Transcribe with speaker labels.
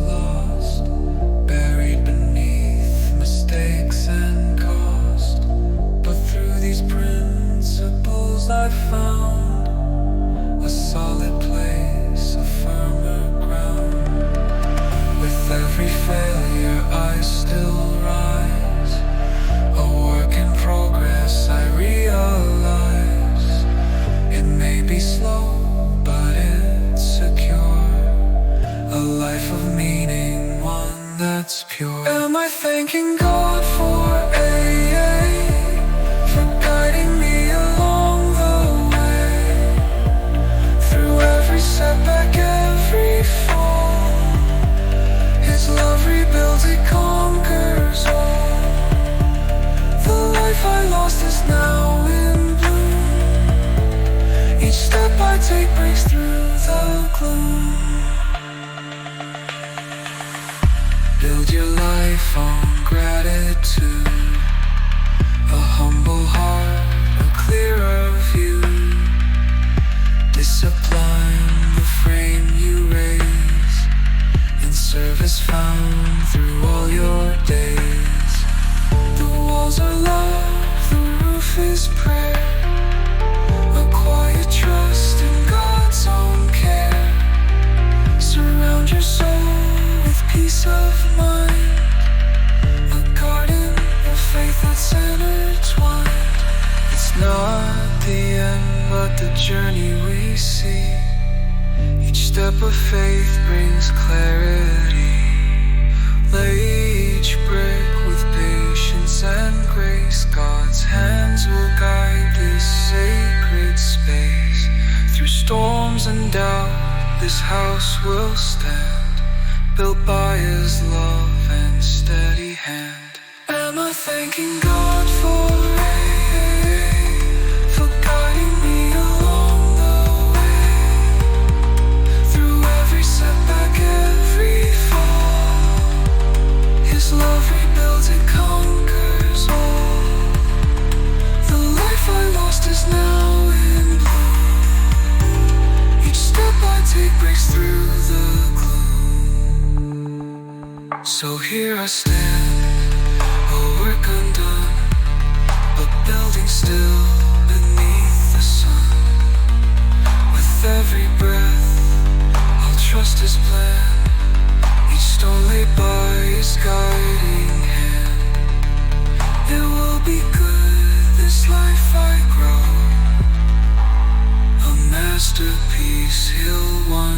Speaker 1: lost, buried beneath mistakes and cost. But through these principles I found a solid place, a firmer ground. With every failure I still rise, a work in progress. I realize it may be slow, but it's secure. A life of meaning, one that's pure. Am I thanking God for AA, for guiding me along the way? Through every setback, every fall, His love rebuilds, it conquers all. The life I lost is now in bloom. Each step I take breaks through the gloom. Build your life on gratitude, a humble heart, a clearer view. Discipline the frame you raise, in service found through all your days. The walls are love, the roof is prayer, a quiet trust in God's own care. Surround your soul with peace of mind, a garden of faith that's intertwined. It's not the end, but the journey we see. Each step of faith brings clarity. Lay each brick with patience and grace. God's hands will guide this sacred space. Through storms and doubt, this house will stand, built by His love and steady hand. Am I thanking God for for guiding me along the way? Through every setback, every fall, His love rebuilds, it conquers all. The life I lost is now in bloom. Each step I take breaks through the gloom. So here I stand, a work undone, but building still beneath the sun. With every breath, I'll trust His plan. Each stone laid by His guiding hand. It will be good, this life I grow, a masterpiece He'll one